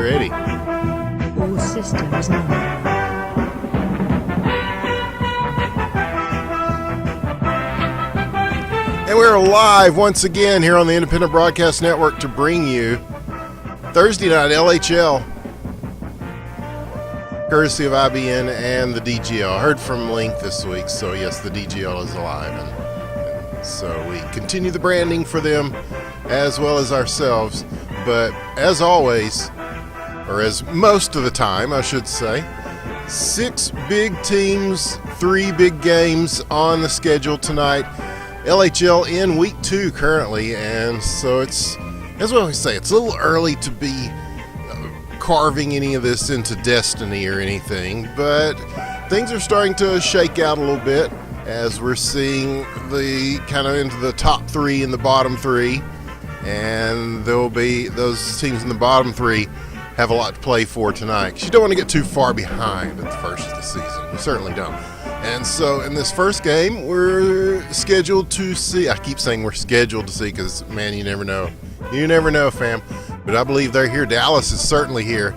ready. All systems on. And we're live once again here on the Independent Broadcast Network to bring you Thursday night LHL, courtesy of IBN and the DGL. I heard from Link this week, so yes, the DGL is alive. And so we continue the branding for them as well as ourselves. But as always, or as most of the time, I should say, 6 big teams, 3 big games on the schedule tonight. LHL in week 2 currently, and so it's, as we always say, it's a little early to be carving any of this into destiny or anything, but things are starting to shake out a little bit as we're seeing the kind of into the top 3 and the bottom 3, and there will be those teams in the bottom 3 have a lot to play for tonight, because you don't want to get too far behind at the first of the season. You certainly don't. And so in this first game, we're scheduled to see, I keep saying we're scheduled to see because, man, you never know. You never know, fam. But I believe they're here. Dallas is certainly here.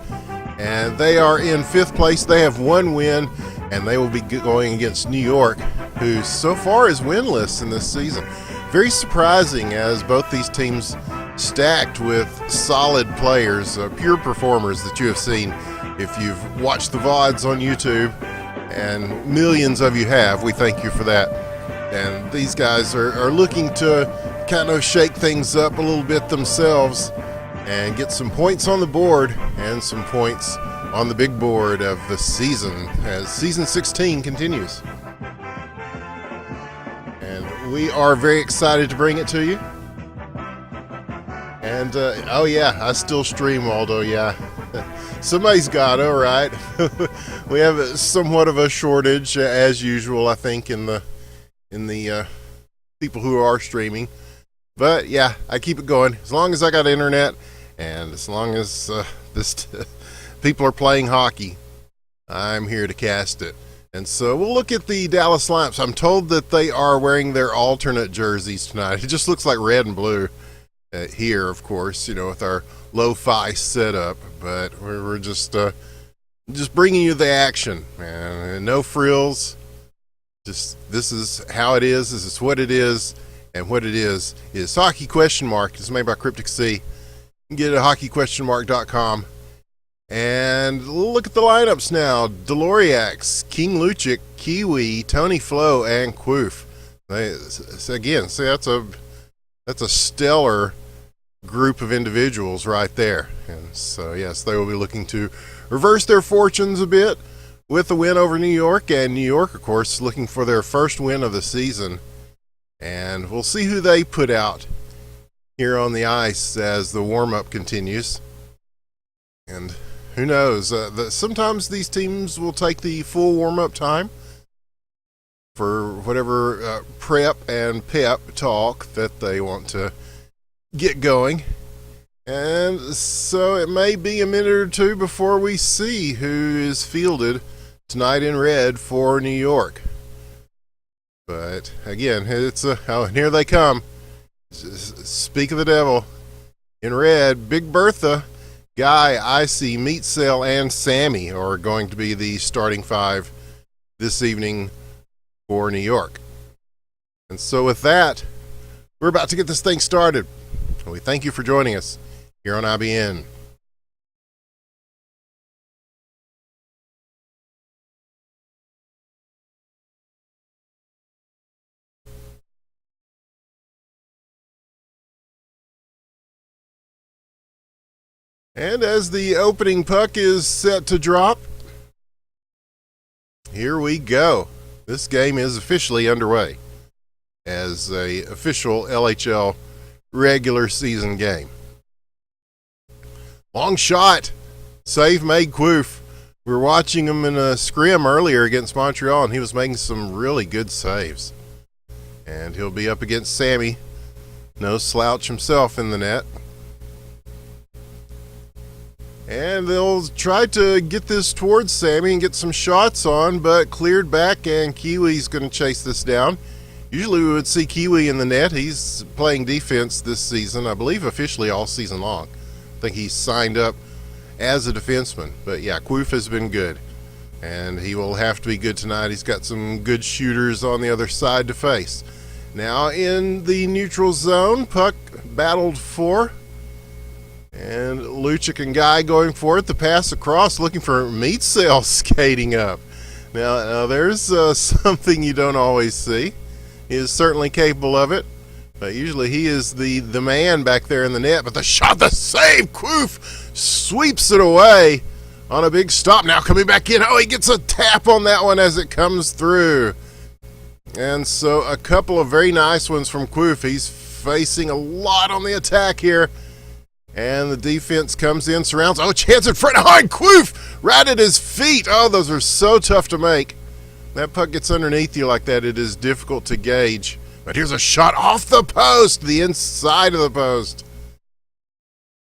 And they are in 5th place. They have 1 win, and they will be going against New York, who so far is winless in this season. Very surprising, as both these teams stacked with solid players, pure performers that you have seen if you've watched the VODs on YouTube. And millions of you have. We thank you for that. And these guys are looking to kind of shake things up a little bit themselves and get some points on the board and some points on the big board of the season as season 16 continues. And we are very excited to bring it to you. And oh yeah, I still stream, Waldo. Yeah. Somebody's got it, all right. We have somewhat of a shortage, as usual, I think, in the people who are streaming. But yeah, I keep it going as long as I got internet, and as long as people are playing hockey, I'm here to cast it. And so we'll look at the Dallas lineups. I'm told that they are wearing their alternate jerseys tonight. It just looks like red and blue. Here, of course, you know, with our lo-fi setup, but we're just bringing you the action, man. And no frills. Just this is how it is. This is what it is, and what it is Hockey Question Mark. It's made by Cryptic C. You can get it at hockeyquestionmark.com. And look at the lineups now: Deloriax, King Lucic, Kiwi, Tony Flo, and Quoof. Again, see, that's a stellar group of individuals right there. And so, yes, they will be looking to reverse their fortunes a bit with a win over New York. And New York, of course, looking for their first win of the season. And we'll see who they put out here on the ice as the warm-up continues. And who knows? Sometimes these teams will take the full warm-up time for whatever prep and pep talk that they want to get going. And so it may be a minute or two before we see who is fielded tonight in red for New York. But again, it's and here they come. Speak of the devil. In red, Big Bertha, Guy, Icy, Meat Cell, and Sammy are going to be the starting 5 this evening for New York. And so with that, we're about to get this thing started. We thank you for joining us here on IBN. And as the opening puck is set to drop, here we go. This game is officially underway as a official LHL regular season game. Long shot. Save made Quoof. We were watching him in a scrim earlier against Montreal, and he was making some really good saves. And he'll be up against Sammy. No slouch himself in the net. And they'll try to get this towards Sammy and get some shots on, but cleared back, and Kiwi's going to chase this down. Usually we would see Kiwi in the net. He's playing defense this season, I believe officially all season long. I think he's signed up as a defenseman. But yeah, Quoof has been good, and he will have to be good tonight. He's got some good shooters on the other side to face. Now in the neutral zone, puck battled for, and Lucic and Guy going for it. The pass across, looking for Meatsail skating up. Now there's something you don't always see. He is certainly capable of it, but usually he is the man back there in the net. But the shot, the save, Quoof sweeps it away on a big stop. Now coming back in. Oh, he gets a tap on that one as it comes through. And so a couple of very nice ones from Quoof. He's facing a lot on the attack here. And the defense comes in, surrounds. Oh, chance in front. Oh, and Quoof right at his feet. Oh, those are so tough to make. That puck gets underneath you like that, it is difficult to gauge. But here's a shot off the post, the inside of the post.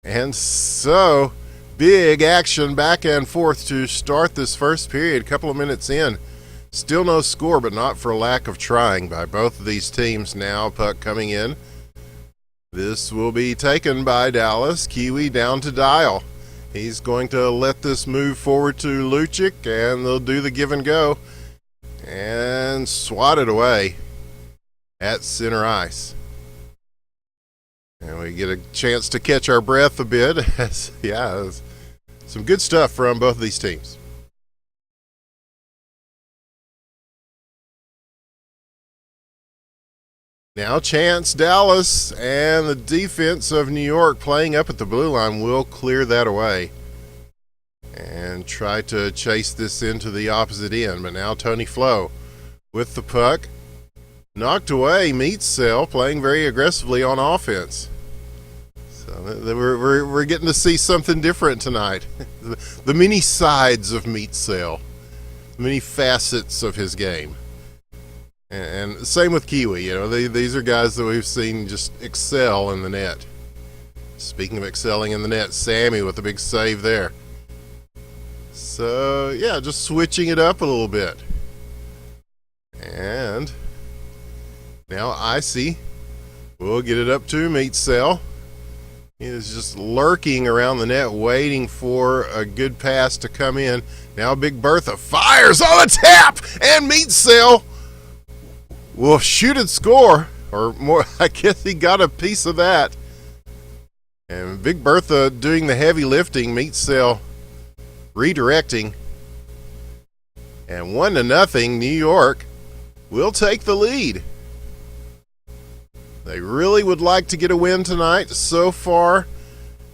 And so, big action back and forth to start this first period. A couple of minutes in. Still no score, but not for lack of trying by both of these teams. Now puck coming in. This will be taken by Dallas. Kiwi down to Dial. He's going to let this move forward to Lucic, and they'll do the give and go. And swat it away at center ice. And we get a chance to catch our breath a bit. Yeah, some good stuff from both of these teams. Now chance Dallas, and the defense of New York playing up at the blue line will clear that away and try to chase this into the opposite end. But now Tony Flo with the puck. Knocked away, Meatsail playing very aggressively on offense. So we're getting to see something different tonight. The many sides of Meatsail, the many facets of his game. And same with Kiwi. You know, these are guys that we've seen just excel in the net. Speaking of excelling in the net, Sammy with a big save there. So, yeah, just switching it up a little bit. And now Icy will get it up to Meatsail. He is just lurking around the net, waiting for a good pass to come in. Now Big Bertha fires on the tap, and Meatsail will shoot and score, or more. I guess he got a piece of that. And Big Bertha doing the heavy lifting, Meatsail redirecting. And 1-0, New York will take the lead. They really would like to get a win tonight. So far,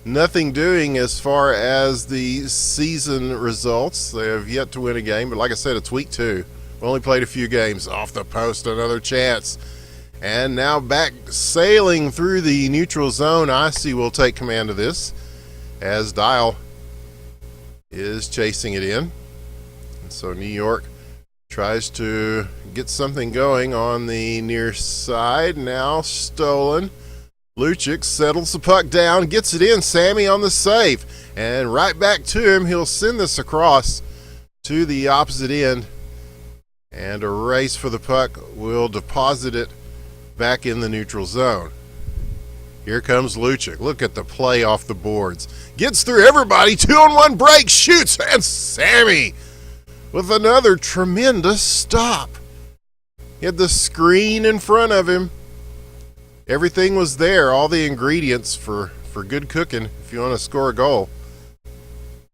nothing doing as far as the season results. They have yet to win a game, but like I said, it's week 2. We only played a few games. Off the post, another chance. And now back sailing through the neutral zone. Icy will take command of this as Dial is chasing it in. And so New York tries to get something going on the near side. Now stolen. Lucic settles the puck down, gets it in. Sammy on the save. And right back to him. He'll send this across to the opposite end. And a race for the puck will deposit it back in the neutral zone. Here comes Lucic. Look at the play off the boards. Gets through everybody. 2-on-1 break. Shoots. And Sammy with another tremendous stop. He had the screen in front of him. Everything was there. All the ingredients for good cooking if you want to score a goal.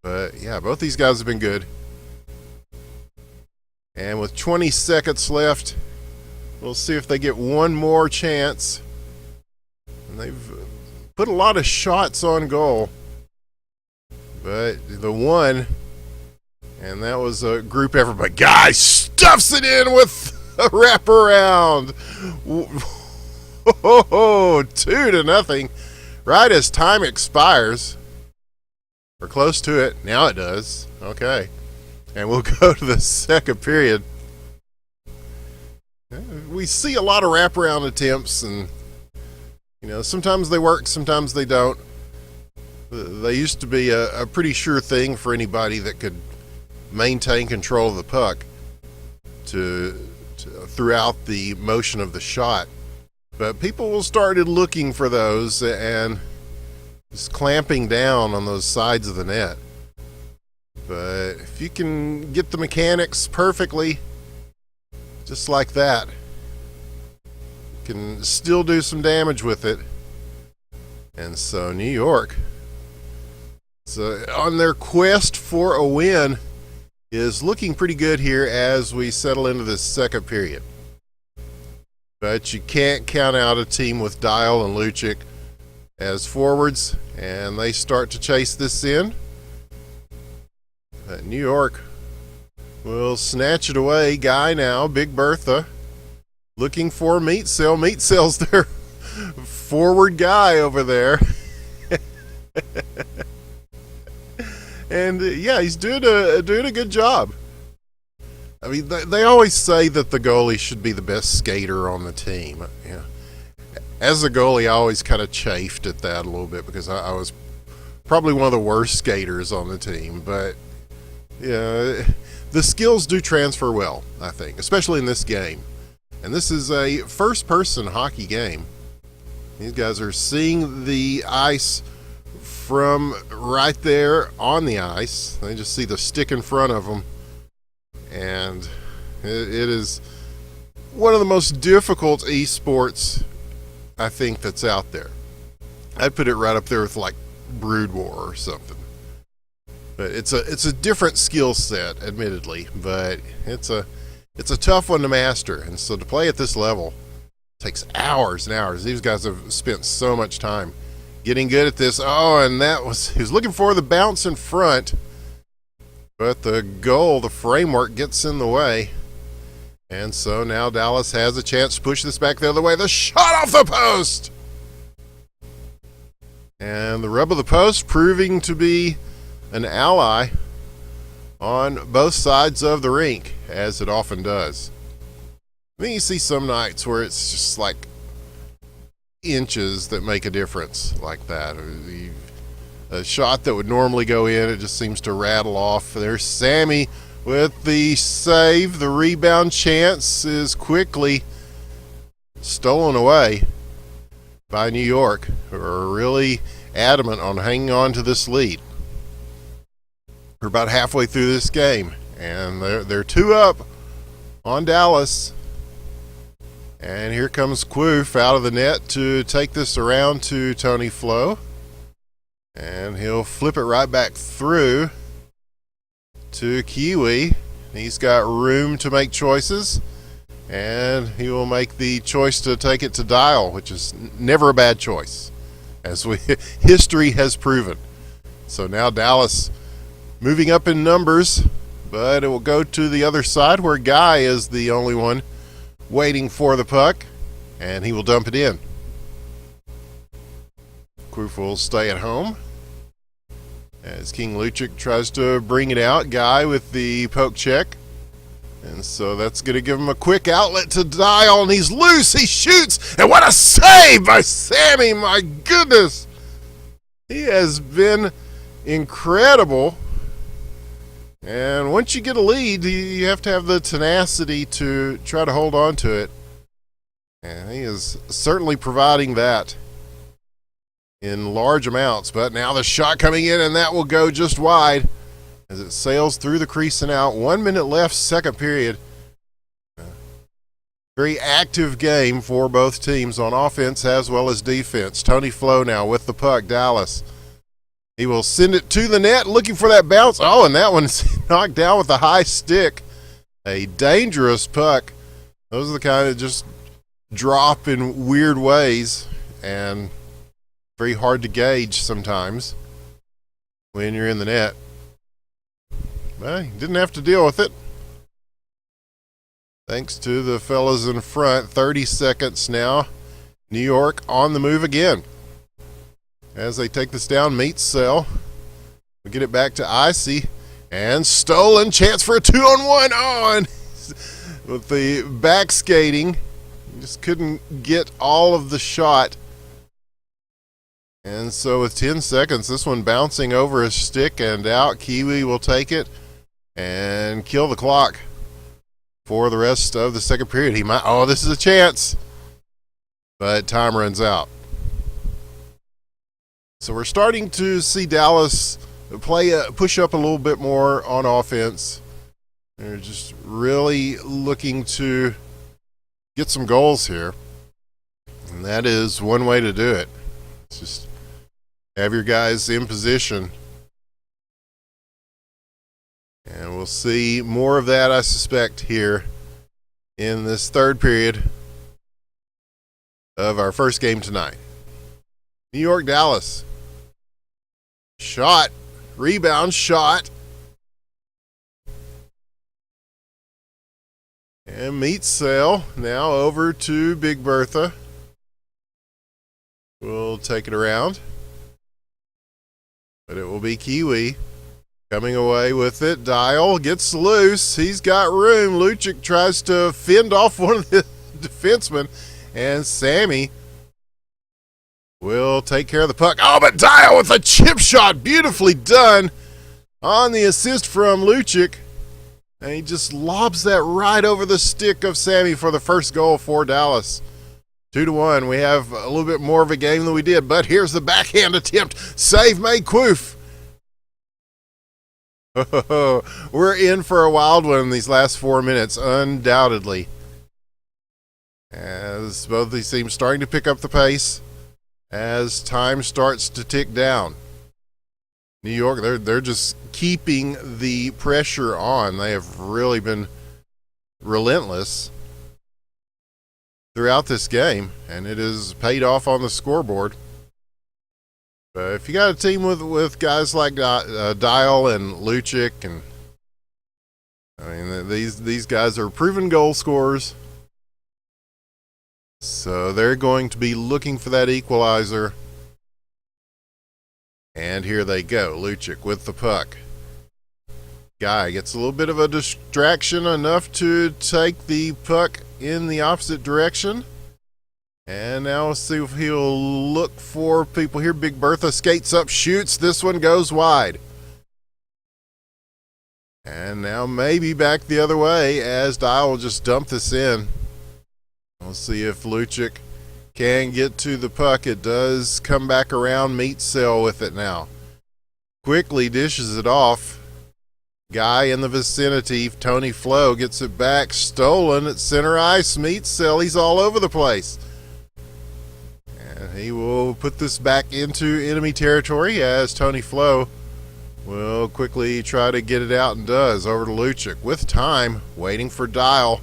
But, yeah, both these guys have been good. And with 20 seconds left, we'll see if they get one more chance. And they've put a lot of shots on goal. But the one, and that was a group effort, but Guy stuffs it in with a wraparound. 2-0. Right as time expires. We're close to it. Now it does. Okay. And we'll go to the second period. We see a lot of wraparound attempts, and sometimes they work, sometimes they don't. They used to be a pretty sure thing for anybody that could maintain control of the puck throughout the motion of the shot. But people started looking for those and just clamping down on those sides of the net. But if you can get the mechanics perfectly, just like that, you can still do some damage with it. And so New York, on their quest for a win, is looking pretty good here as we settle into this second period. But you can't count out a team with Dial and Lucic as forwards, and they start to chase this in. But New York will snatch it away. Guy now, Big Bertha, looking for Meat Cell. Meat Cell's their forward guy over there. And yeah, he's doing a good job. I mean, they always say that the goalie should be the best skater on the team. Yeah. As a goalie, I always kind of chafed at that a little bit because I was probably one of the worst skaters on the team. But yeah, the skills do transfer well, I think, especially in this game. And this is a first-person hockey game. These guys are seeing the ice from right there on the ice. They just see the stick in front of them. And it is one of the most difficult esports, I think, that's out there. I'd put it right up there with like Brood War or something. But it's a different skill set, admittedly, but it's a tough one to master. And so to play at this level takes hours and hours. These guys have spent so much time getting good at this. Oh, and he was looking for the bounce in front, but the goal, the framework, gets in the way. And so now Dallas has a chance to push this back the other way. The shot off the post! And the rub of the post proving to be an ally on both sides of the rink, as it often does. I mean, you see some nights where it's just like inches that make a difference like that. A shot that would normally go in, it just seems to rattle off. There's Sammy with the save. The rebound chance is quickly stolen away by New York, who are really adamant on hanging on to this lead. We're about halfway through this game, and they're 2 up on Dallas. And here comes Quoof out of the net to take this around to Tony Flo. And he'll flip it right back through to Kiwi. He's got room to make choices. And he will make the choice to take it to Dial, which is never a bad choice, as history has proven. So now Dallas moving up in numbers, but it will go to the other side where Guy is the only one waiting for the puck, and he will dump it in. Quoof will stay at home as King Lucic tries to bring it out. Guy with the poke check, and so that's going to give him a quick outlet to Dial, and he's loose. He shoots, and what a save by Sammy! My goodness, he has been incredible. And once you get a lead, you have to have the tenacity to try to hold on to it. And he is certainly providing that in large amounts. But now the shot coming in, and that will go just wide as it sails through the crease and out. 1 minute left, second period. Very active game for both teams on offense as well as defense. Tony Flo now with the puck, Dallas. He will send it to the net, looking for that bounce. Oh, and that one's knocked down with a high stick. A dangerous puck. Those are the kind that just drop in weird ways and very hard to gauge sometimes when you're in the net. Well, he didn't have to deal with it. Thanks to the fellas in front. 30 seconds now. New York on the move again. As they take this down, Meat Cell. We get it back to Icy. And stolen. Chance for a 2-on-1. Oh, and with the back skating, just couldn't get all of the shot. And so with 10 seconds, this one bouncing over his stick and out. Kiwi will take it and kill the clock for the rest of the second period. He might. Oh, this is a chance. But time runs out. So we're starting to see Dallas push up a little bit more on offense. They're just really looking to get some goals here. And that is one way to do it. It's just have your guys in position. And we'll see more of that, I suspect, here in this third period of our first game tonight. New York, Dallas. Shot. Rebound, shot. And meet Sale now over to Big Bertha. We'll take it around. But it will be Kiwi coming away with it. Dial gets loose. He's got room. Lucic tries to fend off one of the defensemen. And Sammy will take care of the puck. Oh, but Dial with a chip shot. Beautifully done on the assist from Lucic. And he just lobs that right over the stick of Sammy for the first goal for Dallas. 2-1. We have a little bit more of a game than we did, but here's the backhand attempt. Save made Quoof. We're in for a wild one in these last 4 minutes, undoubtedly. As both these teams starting to pick up the pace as time starts to tick down. New York, they're just keeping the pressure on. They have really been relentless throughout this game, and it has paid off on the scoreboard. But if you got a team with guys like Dial and Lucic, and I mean these guys are proven goal scorers, so they're going to be looking for that equalizer. And here they go. Lucic with the puck. Guy gets a little bit of a distraction, enough to take the puck in the opposite direction. And now we'll see if he'll look for people here. Big Bertha skates up, shoots. This one goes wide. And now maybe back the other way as Dial will just dump this in. We'll see if Lucic can get to the puck. It does come back around. Meet Cell with it now. Quickly dishes it off. Guy in the vicinity. Tony Flo gets it back. Stolen at center ice. Meet Cell. He's all over the place. And he will put this back into enemy territory as Tony Flo will quickly try to get it out, and does. Over to Lucic with time. Waiting for Dial.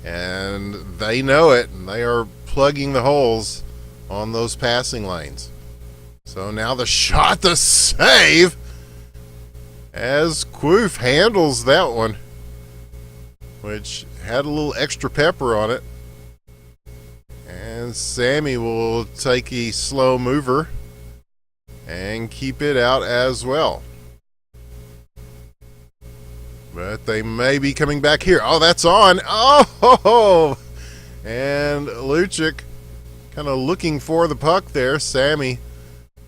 And they know it. And they are plugging the holes on those passing lanes. So now the shot, the save, as Quoof handles that one, which had a little extra pepper on it. And Sammy will take a slow mover and keep it out as well. But they may be coming back here. Oh, that's on. Oh! And Lucic kind of looking for the puck there. Sammy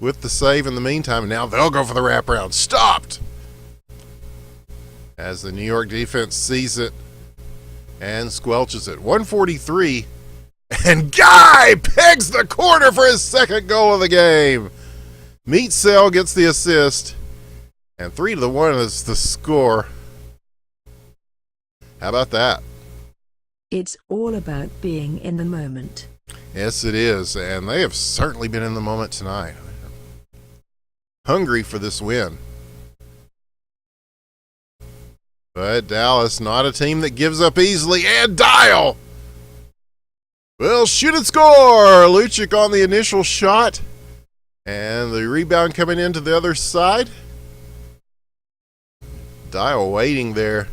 with the save in the meantime. Now they'll go for the wraparound. Stopped! As the New York defense sees it and squelches it. 143. And Guy pegs the corner for his second goal of the game. Meet Cell gets the assist. And 3-1 is the score. How about that? It's all about being in the moment. Yes, it is. And they have certainly been in the moment tonight. Hungry for this win. But Dallas, not a team that gives up easily. And Dial will shoot and score. Lucic on the initial shot. And the rebound coming into the other side. Dial waiting there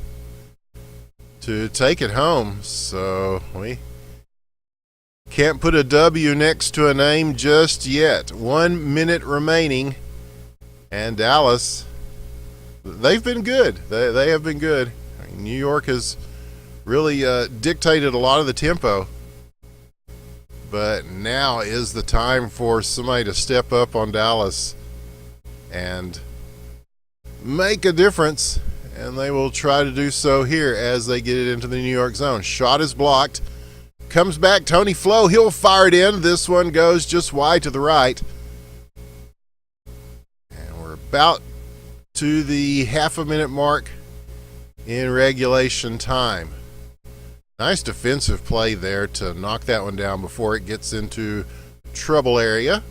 to take it home. So we can't put a W next to a name just yet. 1 minute remaining. And Dallas, they've been good. They have been good. I mean, New York has really dictated a lot of the tempo. But now is the time for somebody to step up on Dallas and make a difference. And they will try to do so here as they get it into the New York zone. Shot is blocked. Comes back Tony Flo. He'll fire it in. This one goes just wide to the right. And we're about to the half-a-minute mark in regulation time. Nice defensive play there to knock that one down before it gets into trouble area.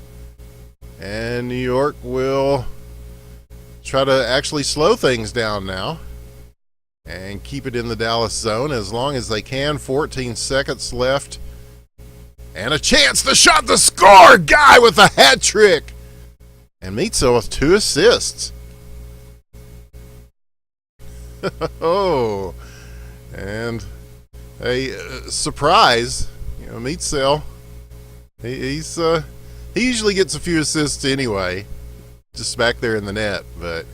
And New York will try to actually slow things down now and keep it in the Dallas zone as long as they can. 14 seconds left. And a chance to shot the score! Guy with a hat trick! And Mitzel with 2 assists. Oh, and a surprise. You know, Mitzel, he usually gets a few assists anyway, just back there in the net, but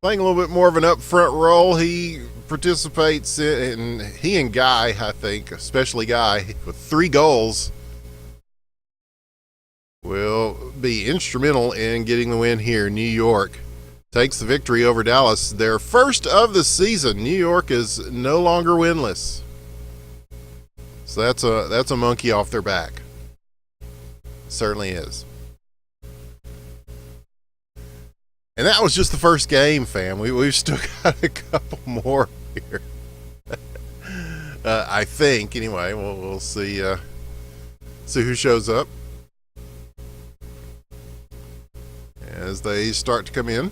playing a little bit more of an up-front role. He participates in, he and Guy, I think, especially Guy, with 3 goals, will be instrumental in getting the win here. New York takes the victory over Dallas, their first of the season. New York is no longer winless, so that's a monkey off their back. Certainly is. And that was just the first game, fam. We've still got a couple more here. I think. Anyway, we'll see. See who shows up as they start to come in.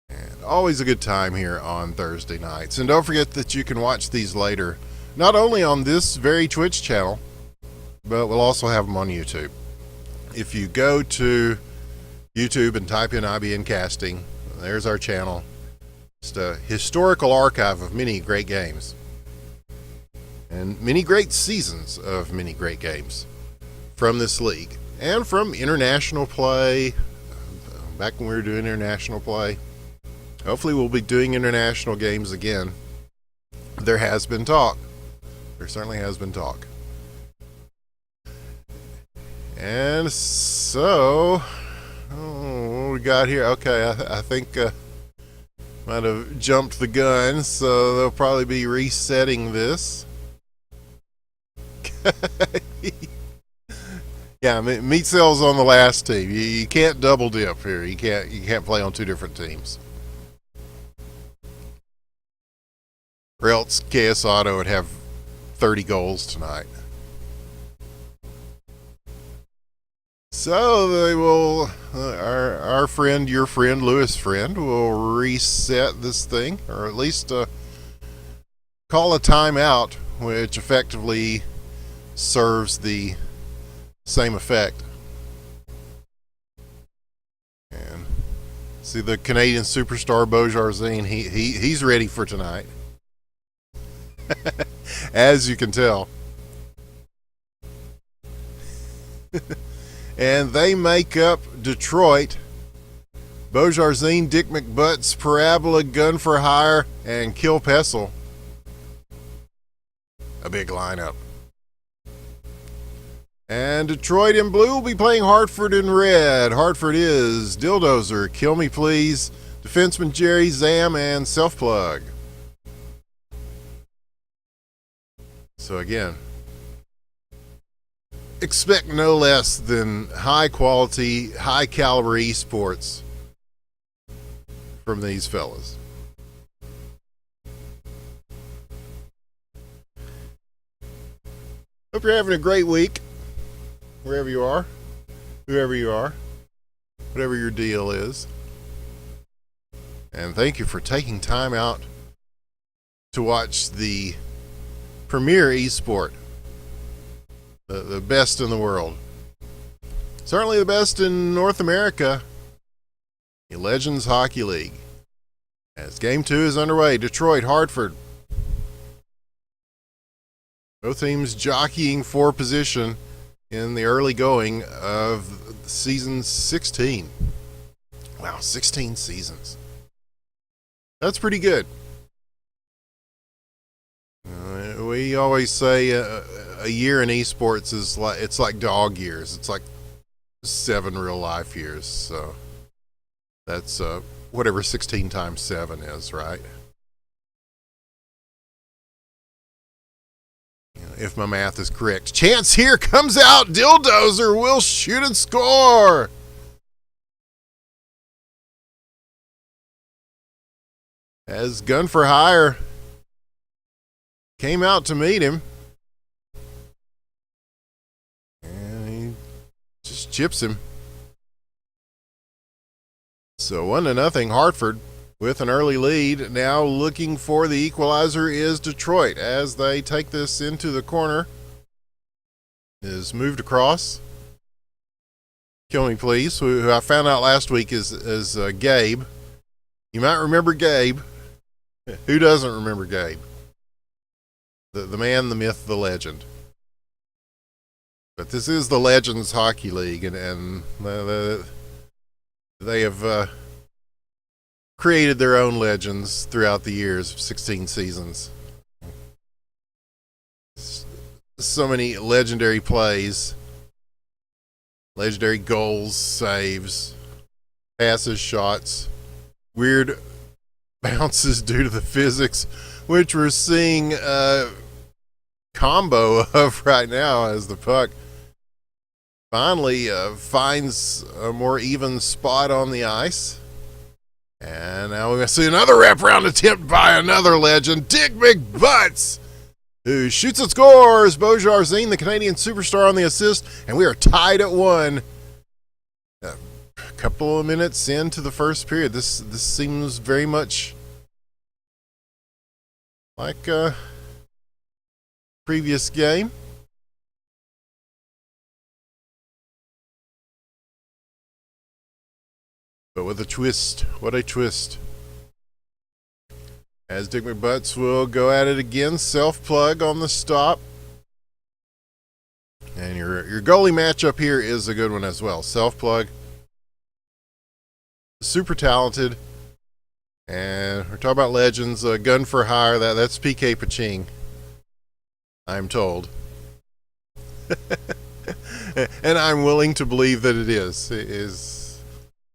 And always a good time here on Thursday nights. And don't forget that you can watch these later, not only on this very Twitch channel, but we'll also have them on YouTube. If you go to YouTube and type in IBN Casting, there's our channel. Just a historical archive of many great games and many great seasons of many great games from this league and from international play. Back when we were doing international play, hopefully we'll be doing international games again. There has been talk. There certainly has been talk. And so, what we got here? Okay, I think might have jumped the gun, so they'll probably be resetting this. Yeah, Mitzel's on the last team. You can't double dip here. You can't play on 2 different teams. Or else KS Auto would have 30 goals tonight. So they will, our friend, your friend, Lewis' friend, will reset this thing, or at least call a timeout, which effectively serves the same effect. And see the Canadian superstar Beaujarzine, he's ready for tonight, as you can tell. And they make up Detroit. Beaujarzine, Dick McButts, Parabola, Gun for Hire, and Kill Pessel. A big lineup. And Detroit in blue will be playing Hartford in red. Hartford is Dildozer, Kill Me Please, Defenseman Jerry, Zam, and Self-Plug. So again, expect no less than high quality, high caliber esports from these fellas. Hope you're having a great week, wherever you are, whoever you are, whatever your deal is. And thank you for taking time out to watch the premier esport. The best in the world. Certainly the best in North America. The Legends Hockey League. As Game 2 is underway, Detroit, Hartford. Both teams jockeying for position in the early going of season 16. Wow, 16 seasons. That's pretty good. We always say a year in esports is like dog years. It's like 7 real life years. So that's whatever 16 times 7 is, right? if my math is correct. Chance here comes out. Dildozer will shoot and score. As Gun for Hire came out to meet him. And he just chips him. So 1-0 Hartford with an early lead. Now looking for the equalizer is Detroit as they take this into the corner. Is moved across. Kill Me Please, who I found out last week is Gabe. You might remember Gabe. Who doesn't remember Gabe? The man, the myth, the legend. But this is the Legends Hockey League, and they have created their own legends throughout the years of 16 seasons. So many legendary plays, legendary goals, saves, passes, shots, weird bounces due to the physics, which we're seeing a combo of right now as the puck finally finds a more even spot on the ice. And now we're going to see another wraparound attempt by another legend, Dick McButts, who shoots and scores. Beaujarzine, the Canadian superstar, on the assist, and we are tied at 1. A couple of minutes into the first period. This seems very much like a previous game. But with a twist. What a twist. As Dick McButts will go at it again. Self-plug on the stop. And your goalie matchup here is a good one as well. Self-plug. Super talented. And we're talking about legends. Gun for Hire. That's PK Paching, I'm told. And I'm willing to believe that it is.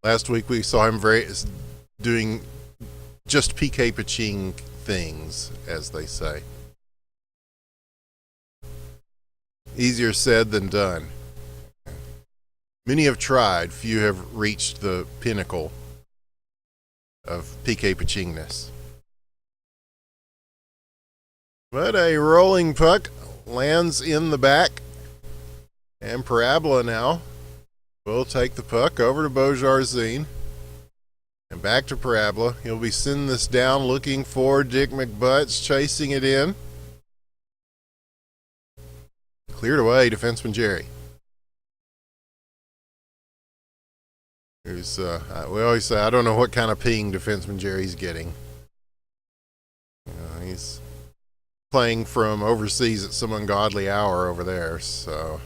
Last week we saw him doing just PK Paching things, as they say. Easier said than done. Many have tried, few have reached the pinnacle of PK Pachingness. But a rolling puck lands in the back, and Parabola now will take the puck over to Beaujarzine and back to Parabola. He'll be sending this down, looking for Dick McButts, chasing it in. Cleared away, defenseman Jerry. Who's, we always say, I don't know what kind of ping defenseman Jerry's getting. He's playing from overseas at some ungodly hour over there, so...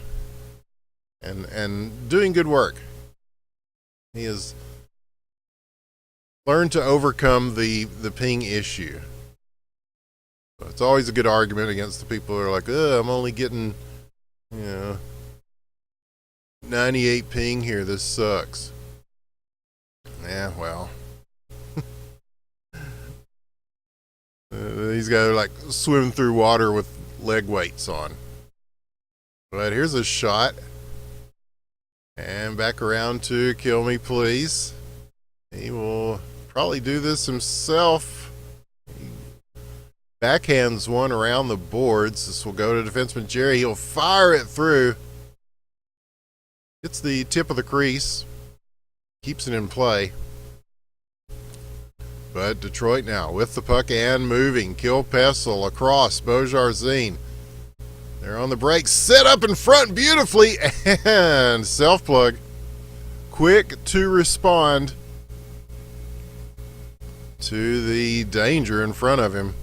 And doing good work. He has learned to overcome the ping issue. So it's always a good argument against the people who are like, I'm only getting, 98 ping here. This sucks. Yeah, well. These guys are like swimming through water with leg weights on. But here's a shot. And back around to Kill Me Please. He will probably do this himself. He backhands one around the boards. This will go to defenseman Jerry. He'll fire it through. Gets the tip of the crease. Keeps it in play. But Detroit now with the puck and moving. Kill Pessel across Beaujarzine. They're on the break, set up in front beautifully, and self-plug. Quick to respond to the danger in front of him.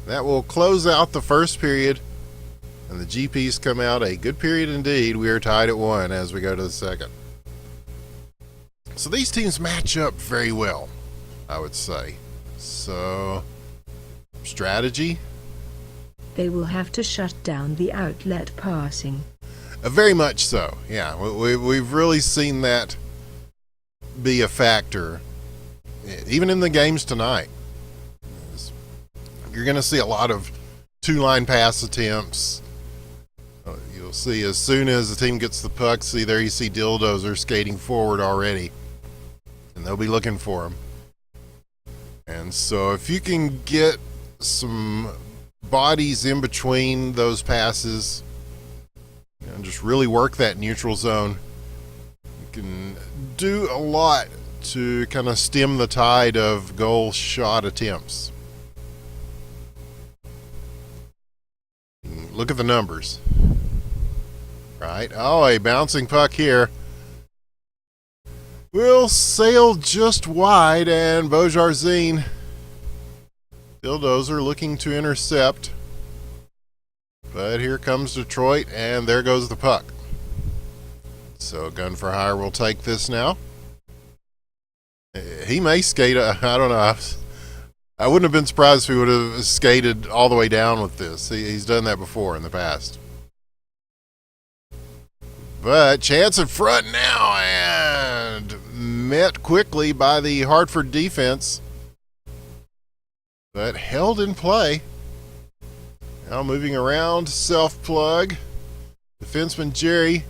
That will close out the first period, and the GPs come out a good period indeed. We are tied at 1 as we go to the second. So these teams match up very well, I would say. So, strategy? They will have to shut down the outlet passing. Very much so, yeah. We've really seen that be a factor, even in the games tonight. You're going to see a lot of two-line pass attempts. You'll see as soon as the team gets the puck, see there you see Dildozer skating forward already. And they'll be looking for him. And so if you can get some bodies in between those passes, and just really work that neutral zone, you can do a lot to kind of stem the tide of goal shot attempts. Look at the numbers. Right? Oh, a bouncing puck here. Will sail just wide, and Beaujarzine, Dildozer looking to intercept. But here comes Detroit, and there goes the puck. So Gun for Hire will take this now. He may skate, I don't know. I wouldn't have been surprised if he would have skated all the way down with this. He's done that before in the past. But chance in front now, and met quickly by the Hartford defense. But held in play. Now moving around, self-plug. Defenseman Jerry.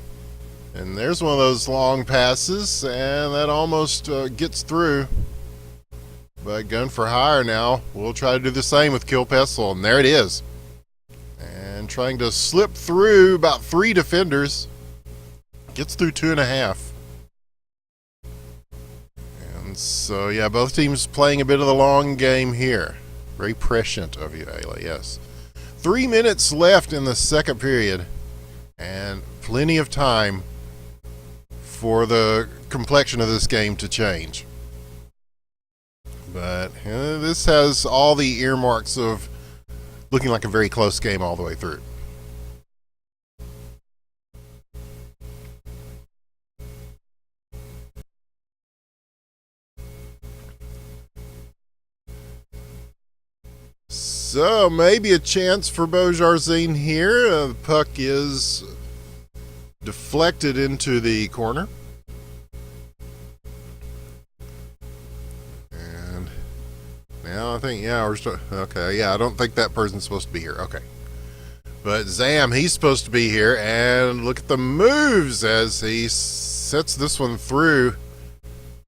And there's one of those long passes, and that almost gets through. But Gun for Hire now will try to do the same with Kill Pestle, and there it is. And trying to slip through about 3 defenders. Gets through 2.5. And so, yeah, both teams playing a bit of the long game here. Very prescient of you, Aila, yes. 3 minutes left in the second period, and plenty of time for the complexion of this game to change. But this has all the earmarks of looking like a very close game all the way through. So maybe a chance for Beaujarzine here. The puck is deflected into the corner. And now I think, yeah, we're still, okay, yeah, I don't think that person's supposed to be here. Okay. But Zam, he's supposed to be here, and look at the moves as he sets this one through.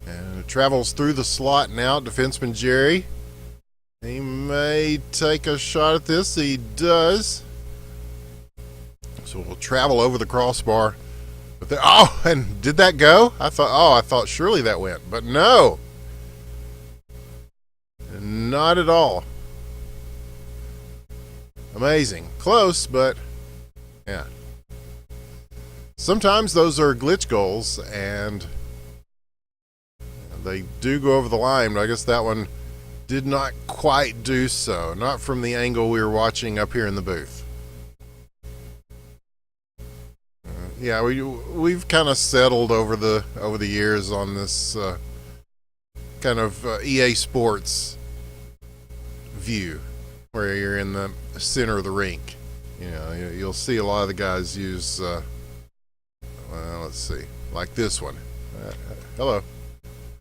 And it travels through the slot now. Defenseman Jerry. He may take a shot at this. He does. So we'll travel over the crossbar. But there, oh, and did that go? I thought surely that went, but no. Not at all. Amazing. Close, but yeah. Sometimes those are glitch goals, and they do go over the line, but I guess that one did not quite do so. Not from the angle we were watching up here in the booth. Yeah, we've kind of settled over the years on this kind of EA Sports view, where you're in the center of the rink. You know, you'll see a lot of the guys use. Well, let's see, like this one. Hello.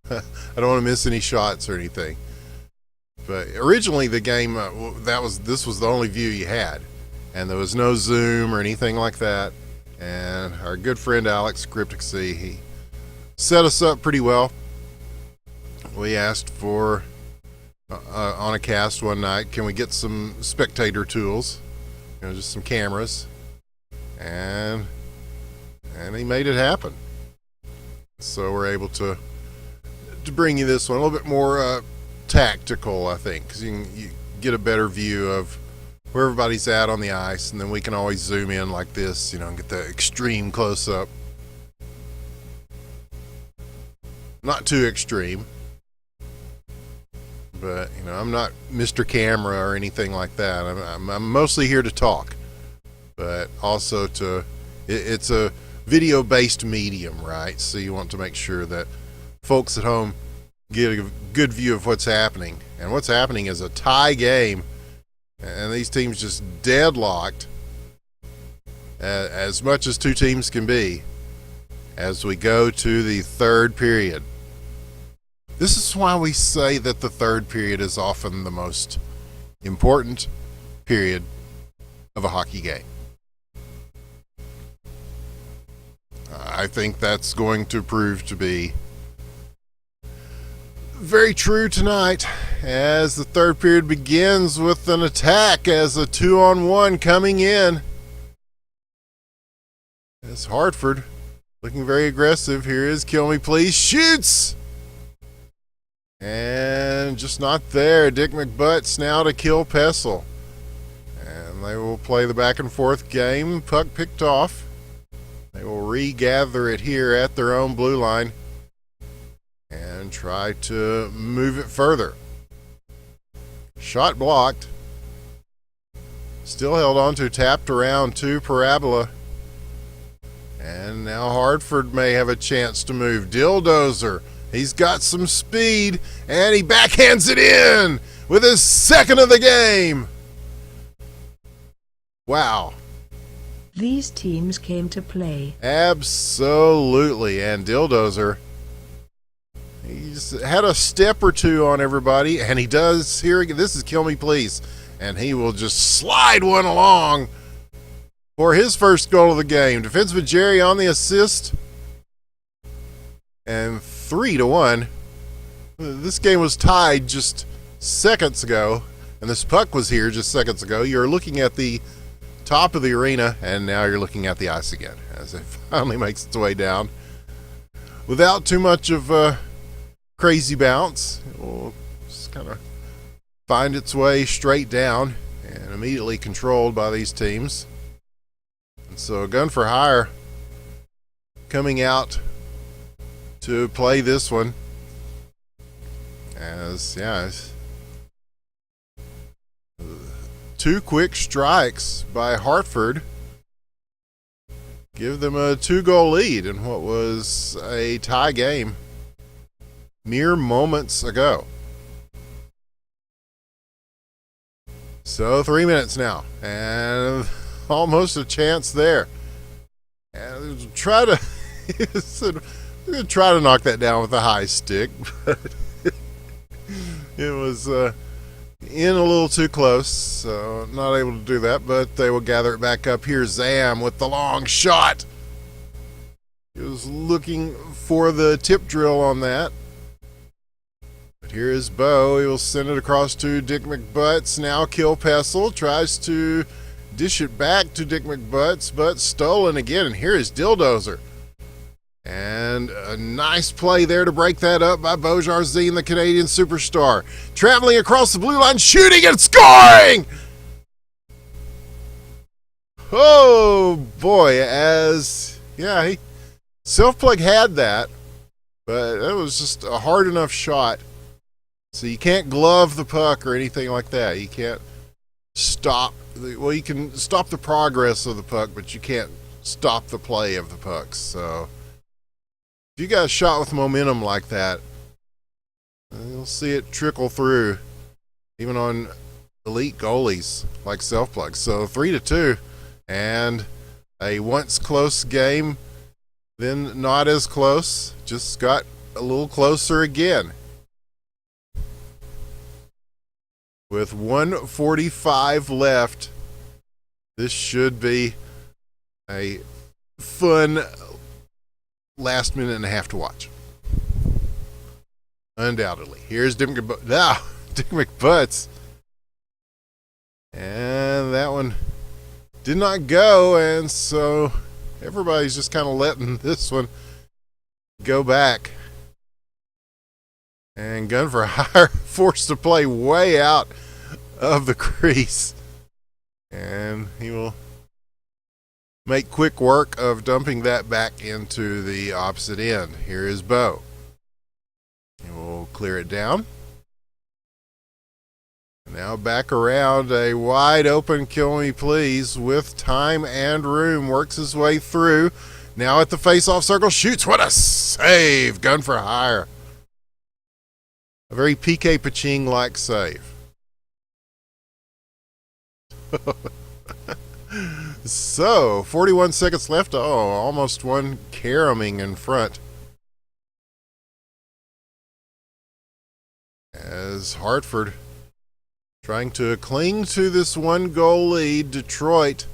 I don't want to miss any shots or anything. But originally the game this was the only view you had, and there was no zoom or anything like that. And our good friend Alex Cryptic-C, he set us up pretty well. We asked for on a cast one night, can we get some spectator tools, just some cameras, and he made it happen. So we're able to bring you this one a little bit more tactical, I think, because you get a better view of where everybody's at on the ice, and then we can always zoom in like this, and get the extreme close-up. Not too extreme, but I'm not Mr. Camera or anything like that. I'm mostly here to talk, but also it's a video-based medium, right? So you want to make sure that folks at home get a good view of what's happening. And what's happening is a tie game, and these teams just deadlocked as much as two teams can be as we go to the third period. This is why we say that the third period is often the most important period of a hockey game. I think that's going to prove to be very true tonight as the third period begins with an attack as a 2-on-1 coming in. As Hartford looking very aggressive. Here is Kill Me Please. Shoots! And just not there. Dick McButts now to kill Pessel. And they will play the back and forth game. Puck picked off. They will regather it here at their own blue line and try to move it further. Shot blocked. Still held on to, tapped around to Parabola. And now Hartford may have a chance to move. Dildozer, he's got some speed, and he backhands it in with his second of the game. Wow. These teams came to play. Absolutely. And Dildozer, he's had a step or two on everybody, and he does here. This is Kill Me Please. And he will just slide one along for his first goal of the game. Defenseman Jerry on the assist. And 3-1. This game was tied just seconds ago, and this puck was here just seconds ago. You're looking at the top of the arena, and now you're looking at the ice again as it finally makes its way down. Without too much of a crazy bounce, it will just kind of find its way straight down and immediately controlled by these teams. And so Gun for Hire coming out to play this one as, two quick strikes by Hartford give them a 2-goal lead in what was a tie game mere moments ago. So 3 minutes now, and almost a chance there. And try to try to knock that down with a high stick, but it was in a little too close, so not able to do that. But they will gather it back up here. Zam with the long shot. He was looking for the tip drill on that. But here is Bo. He will send it across to Dick McButts. Now Kill Pessel tries to dish it back to Dick McButts, but stolen again. And here is Dildozer. And a nice play there to break that up by Bo Jarzine, the Canadian superstar. Traveling across the blue line, shooting and scoring! Oh, boy, Self-Plug had that, but it was just a hard enough shot. So you can't glove the puck or anything like that. You can't stop. You can stop the progress of the puck, but you can't stop the play of the pucks. So if you got a shot with momentum like that, you'll see it trickle through, even on elite goalies like Self-Plug. So 3-2, and a once close game, then not as close, just got a little closer again. With 1:45 left, this should be a fun last minute and a half to watch. Undoubtedly. Here's Dick McButts. And that one did not go, and so everybody's just kind of letting this one go back. And Gun for Hire forced to play way out of the crease. And he will make quick work of dumping that back into the opposite end. Here is Bo. He will clear it down. Now back around, a wide open Kill Me Please with time and room. Works his way through. Now at the face-off circle, shoots. What a save! Gun for Hire. A very PK Paching-like save. So, 41 seconds left. Oh, almost one caromming in front. As Hartford trying to cling to this 1-goal lead. Detroit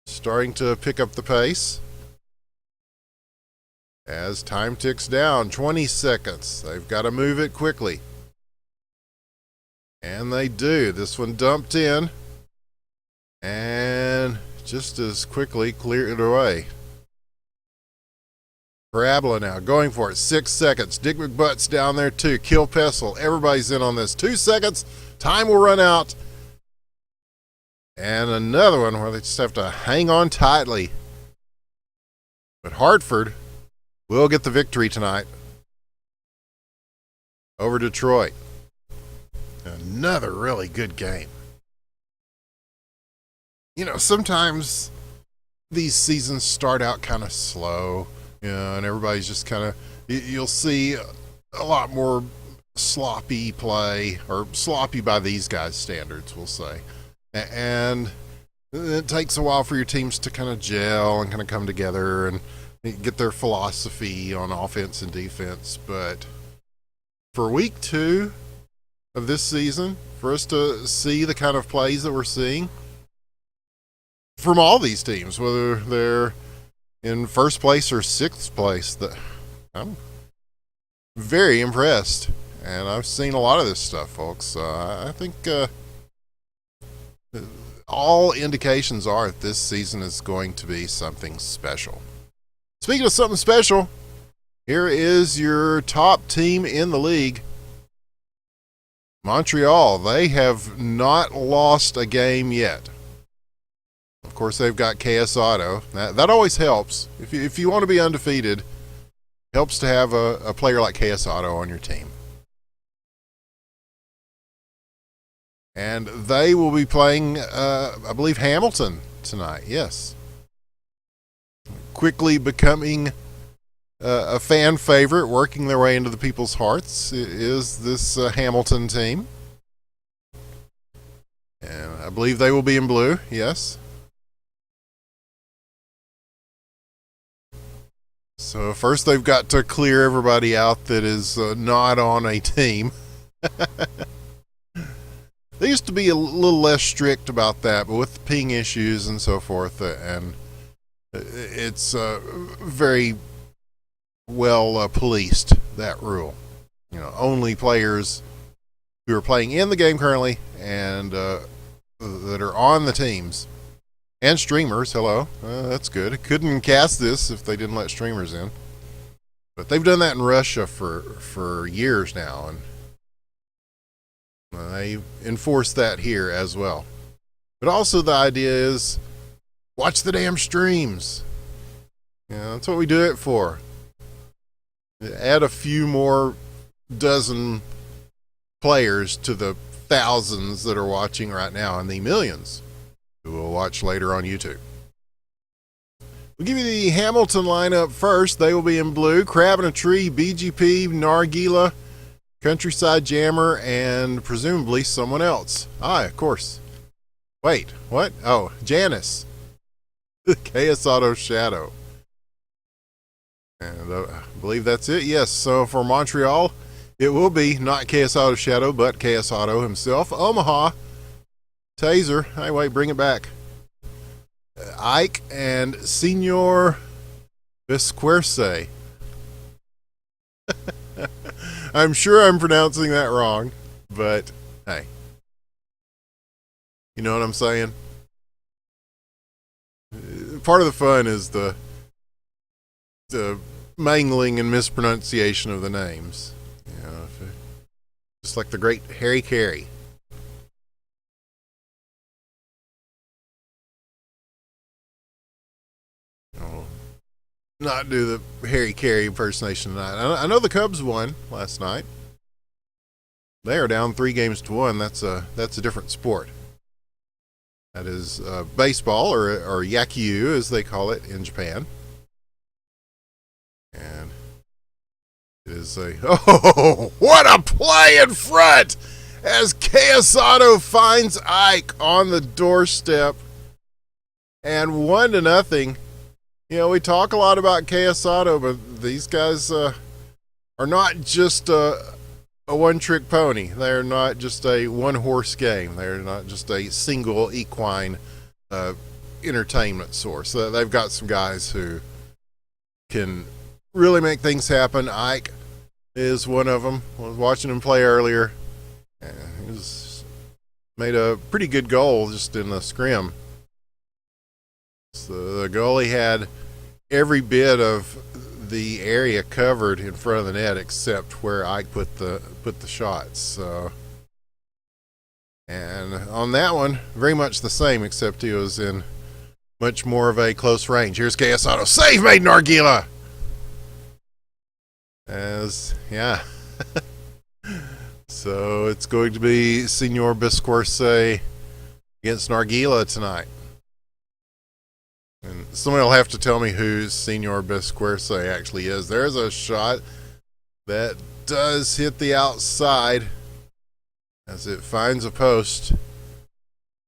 starting to pick up the pace as time ticks down. 20 seconds. They've got to move it quickly. And they do. This one dumped in and just as quickly cleared away. Parabola now going for it. 6 seconds. Dick McButt's down there too. Kill Pessel. Everybody's in on this. 2 seconds. Time will run out. And another one where they just have to hang on tightly. But Hartford will get the victory tonight over Detroit. Another really good game. You know, sometimes these seasons start out kind of slow, you know, and everybody's just kind of, you'll see a lot more sloppy play, or sloppy by these guys' standards, we'll say. And it takes a while for your teams to kind of gel and kind of come together and get their philosophy on offense and defense. But for week 2 of this season, for us to see the kind of plays that we're seeing from all these teams, whether they're in first place or 6th place, that I'm very impressed. And I've seen a lot of this stuff, folks. I think all indications are that this season is going to be something special. Speaking of something special, here is your top team in the league. Montreal. They have not lost a game yet. Of course, they've got KS Auto. That always helps. If you want to be undefeated, helps to have a player like KS Auto on your team. And they will be playing, I believe, Hamilton tonight. Yes. Quickly becoming a fan favorite, working their way into the people's hearts, is this Hamilton team. And I believe they will be in blue. Yes. So first they've got to clear everybody out that is not on a team. They used to be a little less strict about that, but with the ping issues and so forth, and it's very well policed, that rule. You know, only players who are playing in the game currently and that are on the teams, and streamers. Hello, that's good. Couldn't cast this if they didn't let streamers in, but they've done that in Russia for years now, and they enforce that here as well. But also the idea is, watch the damn streams. You know, that's what we do it for. Add a few more dozen players to the thousands that are watching right now, and the millions who will watch later on YouTube. We'll give you the Hamilton lineup first. They will be in blue. Crab in a Tree, BGP, Nargila, Countryside Jammer, and presumably someone else. Of course. Wait, what? Oh, Janice. KS Auto Shadow. And I believe that's it. Yes, so for Montreal, it will be not KS Auto Shadow, but KS Auto himself. Omaha, Taser. Hey, wait, bring it back. Ike and Senor Vesquerce. I'm sure I'm pronouncing that wrong, but hey. You know what I'm saying? Part of the fun is the mangling and mispronunciation of the names. You know, just like the great Harry Carey. I'll not do the Harry Carey impersonation tonight. I know the Cubs won last night. They are down 3-1. That's a different sport. That is baseball, or yakyu, as they call it in Japan. And it is what a play in front as KS Auto finds Ike on the doorstep, and 1-0. You know, we talk a lot about KS Auto, but these guys are not just a one-trick pony. They're not just a one-horse game. They're not just a single equine entertainment source. They've got some guys who can really make things happen. Ike is one of them. I was watching him play earlier. He made a pretty good goal just in the scrim. So the goalie had every bit of the area covered in front of the net except where Ike put the shots. So, and on that one, very much the same, except he was in much more of a close range. Here's KS Auto. Save made Nargila! Yeah. So it's going to be Senor Biscorse against Nargila tonight. And somebody will have to tell me who Senor Biscorse actually is. There's a shot that does hit the outside as it finds a post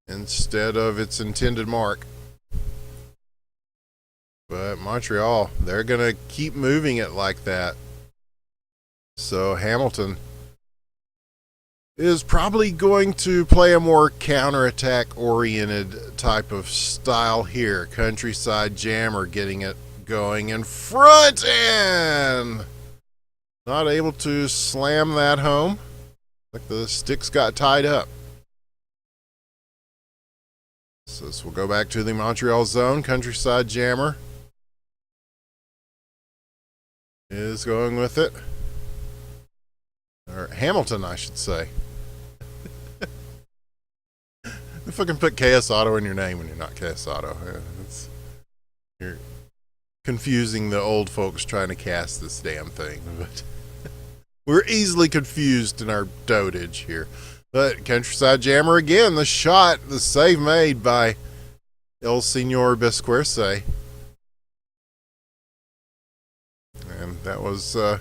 instead of its intended mark. But Montreal, they're going to keep moving it like that. So Hamilton is probably going to play a more counterattack oriented type of style here. Countryside Jammer getting it going in front and not able to slam that home. Like the sticks got tied up. So this will go back to the Montreal zone. Countryside Jammer is going with it. Or Hamilton, I should say. If I can put KS Auto in your name when you're not KS Auto. You're confusing the old folks trying to cast this damn thing. But we're easily confused in our dotage here. But Countryside Jammer again, the shot, the save made by El Senor Biscorse. And that was, that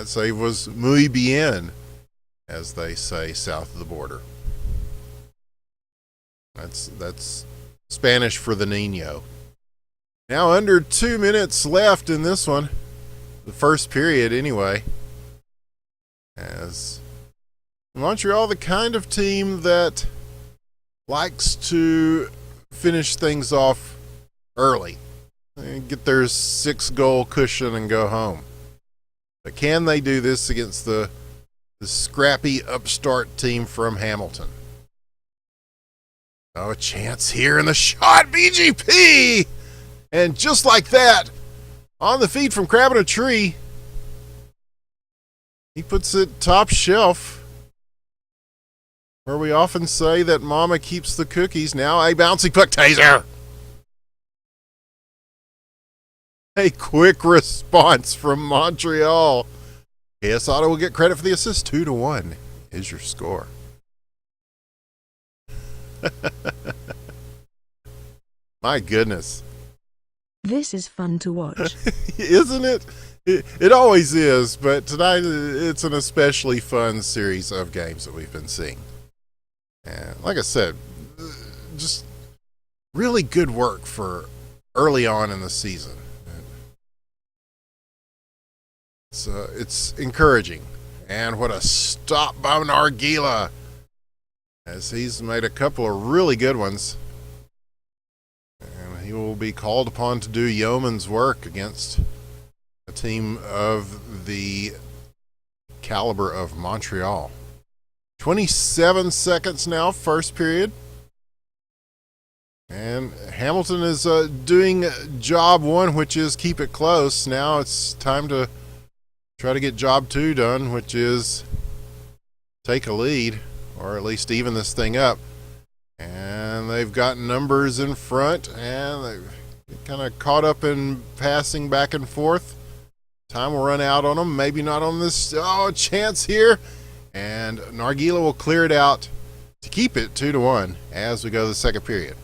save was muy bien, as they say south of the border. That's Spanish for the Nino. Now under 2 minutes left in this one. The first period anyway. As Montreal, the kind of team that likes to finish things off early. Get their 6-goal cushion and go home. But can they do this against the scrappy upstart team from Hamilton? Oh, a chance here in the shot, BGP! And just like that, on the feed from Crab in a Tree, he puts it top shelf, where we often say that Mama keeps the cookies. Now a bouncy puck taser. A quick response from Montreal. KS Auto will get credit for the assist. 2-1 is your score. My goodness. This is fun to watch. Isn't it? It always is, but tonight it's an especially fun series of games that we've been seeing. And like I said, just really good work for early on in the season. So it's encouraging. And what a stop by Nargila, as he's made a couple of really good ones. And he will be called upon to do yeoman's work against a team of the caliber of Montreal. 27 seconds now, first period. And Hamilton is doing job one, which is keep it close. Now it's time to try to get job two done, which is take a lead, or at least even this thing up. And they've got numbers in front, and they've kind of caught up in passing back and forth. Time will run out on them. Maybe not on this. Oh, chance here. And Nargila will clear it out to keep it 2-1 as we go to the second period.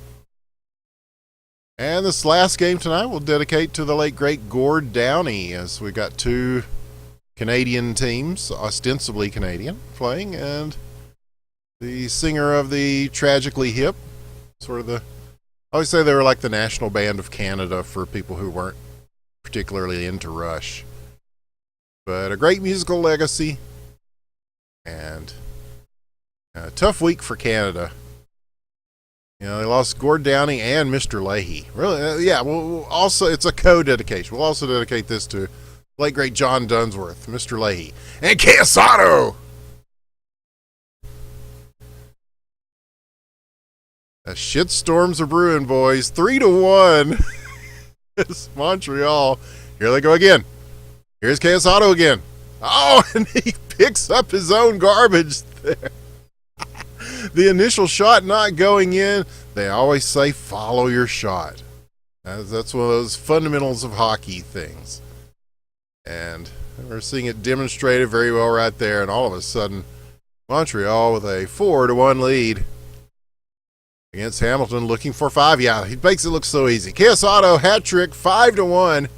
And this last game tonight we'll dedicate to the late, great Gord Downey, as we got two Canadian teams, ostensibly Canadian, playing, and the singer of the Tragically Hip, sort of I always say they were like the national band of Canada for people who weren't particularly into Rush. But a great musical legacy, And tough week for Canada. You know, they lost Gord Downey and Mr. Leahy. Really, yeah. Well, also, it's a co-dedication. We'll also dedicate this to late great John Dunsworth, Mr. Leahy, and Quesado. Shitstorms are brewing, boys. 3-1. It's Montreal. Here they go again. Here's Quesado again. Oh, and he picks up his own garbage there. The initial shot not going in. They always say follow your shot. That's one of those fundamentals of hockey things. And we're seeing it demonstrated very well right there. And all of a sudden, Montreal with a 4-1 lead against Hamilton, looking for 5. Yeah, he makes it look so easy. Quesado hat trick, 5-1.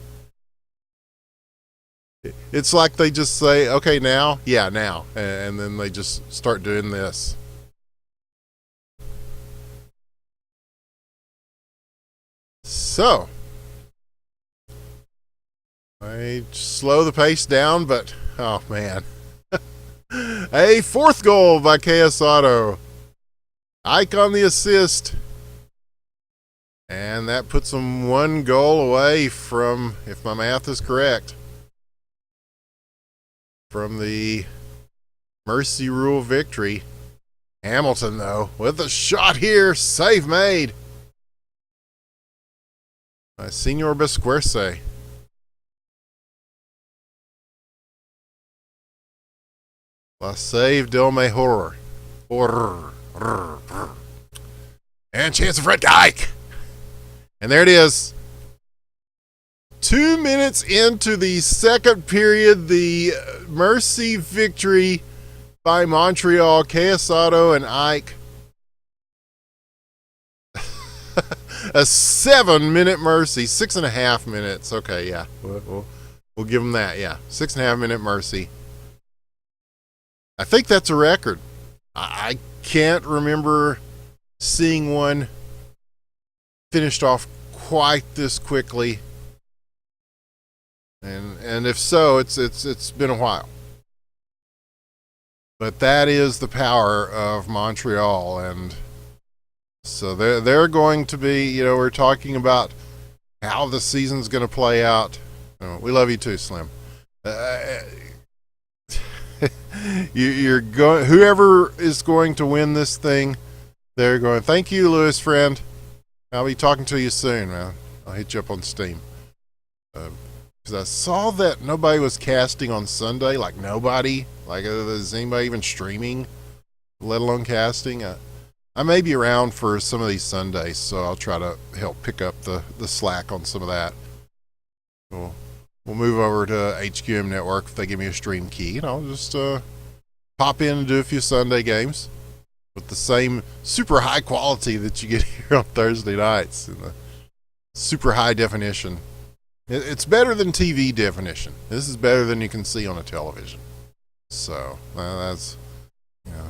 It's like they just say, okay, now, yeah, now, and then they just start doing this. So, I slow the pace down, but, oh man. A 4th goal by Quesado. Ike on the assist. And that puts them 1 goal away from, if my math is correct, from the Mercy Rule victory. Hamilton, though, with a shot here. Save made by Senor Besquerce. La save del mejor. And chance of Red Dyke. And there it is. 2 minutes into the second period, the Mercy victory by Montreal. Quesado and Ike. A 7-minute Mercy. 6.5 minutes. Okay, yeah. We'll give them that, yeah. 6.5-minute Mercy. I think that's a record. I can't remember seeing one finished off quite this quickly. And if so, it's been a while. But that is the power of Montreal, and so they're going to be, you know, we're talking about how the season's going to play out. Oh, we love you too, Slim. You're going. Whoever is going to win this thing, they're going. Thank you, Lewis, friend. I'll be talking to you soon, man. I'll hit you up on Steam. Because I saw that nobody was casting on Sunday. Like nobody. Like is anybody even streaming, let alone casting? I may be around for some of these Sundays, so I'll try to help pick up the slack on some of that. We'll move over to HQM Network if they give me a stream key, and I'll just pop in and do a few Sunday games with the same super high quality that you get here on Thursday nights in the super high definition. It's better than TV definition. This is better than you can see on a television. So that's, you know,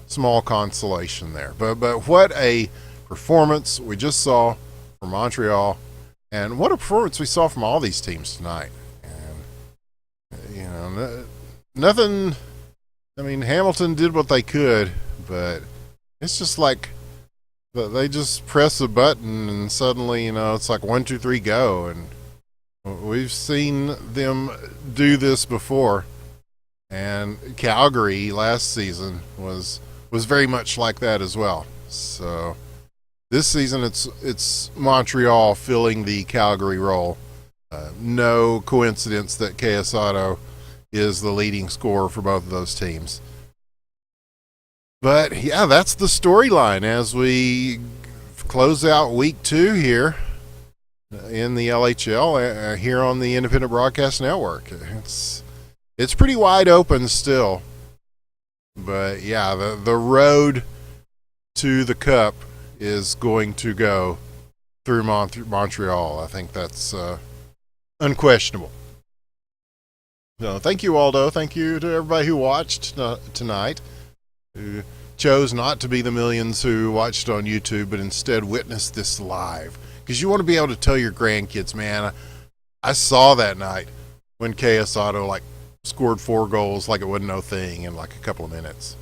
small consolation there. But what a performance we just saw from Montreal, and what a performance we saw from all these teams tonight. And you know, nothing. I mean, Hamilton did what they could, but it's just like they just press a button and suddenly, you know, it's like 1, 2, 3, go. And we've seen them do this before. And Calgary last season was very much like that as well. So this season it's Montreal filling the Calgary role. No coincidence that Quesado is the leading scorer for both of those teams. But yeah, that's the storyline as we close out week 2 here in the LHL here on the Independent Broadcast Network. It's pretty wide open still. But yeah, the road to the Cup is going to go through Montreal. I think that's unquestionable. So thank you, Aldo. Thank you to everybody who watched tonight, who chose not to be the millions who watched on YouTube, but instead witnessed this live. Because you want to be able to tell your grandkids, man, I saw that night when Quesado like scored 4 goals like it wasn't no thing in like a couple of minutes.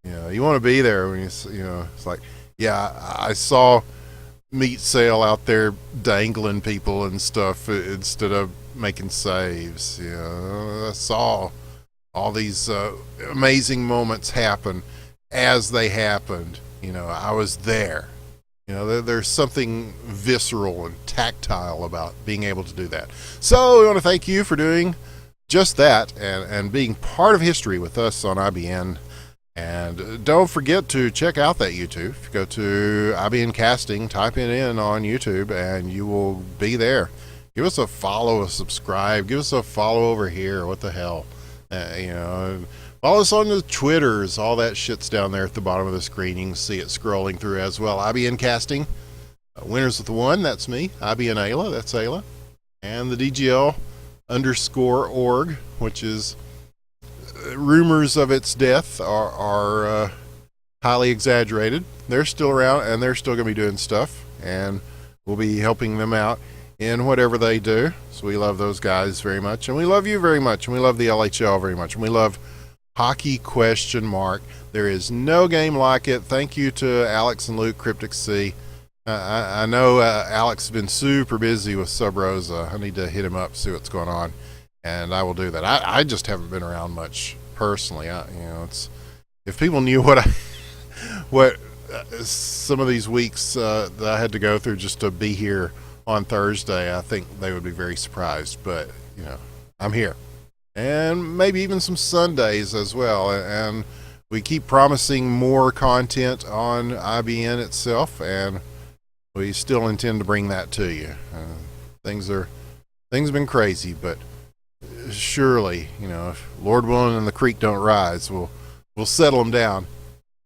You know, you want to be there when you know, it's like, yeah, I saw Meat Sale out there dangling people and stuff instead of making saves. You know, I saw all these amazing moments happen as they happened. You know, I was there. You know, there's something visceral and tactile about being able to do that. So we want to thank you for doing just that and being part of history with us on IBN. And don't forget to check out that YouTube. Go to IBN Casting, type it in on YouTube, and you will be there. Give us a follow, a subscribe. Give us a follow over here. What the hell? You know, follow us on the Twitters. All that shit's down there at the bottom of the screen. You can see it scrolling through as well. IBN Casting, Winners with the One, that's me. IBN Aila, that's Aila. And the DGL _org, which is rumors of its death are highly exaggerated. They're still around, and they're still going to be doing stuff, and we'll be helping them out in whatever they do. So we love those guys very much, and we love you very much, and we love the LHL very much, and we love hockey ? There is no game like it. Thank you to Alex and Luke, Cryptic C. I know Alex has been super busy with Sub Rosa. I need to hit him up, see what's going on, and I will do that. I just haven't been around much personally. You know, it's, if people knew what some of these weeks that I had to go through just to be here on Thursday, I think they would be very surprised. But you know, I'm here, and maybe even some Sundays as well. And we keep promising more content on IBN itself, and we still intend to bring that to you. Things have been crazy, but surely, you know, if Lord willing and the creek don't rise, we'll settle them down,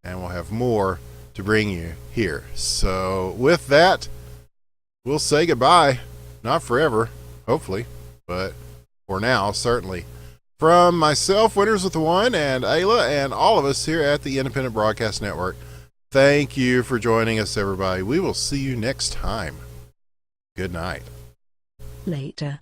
and we'll have more to bring you here. So with that, we'll say goodbye. Not forever, hopefully, but for now, certainly. From myself, Winners with the One, and Aila, and all of us here at the Independent Broadcast Network, thank you for joining us, everybody. We will see you next time. Good night. Later.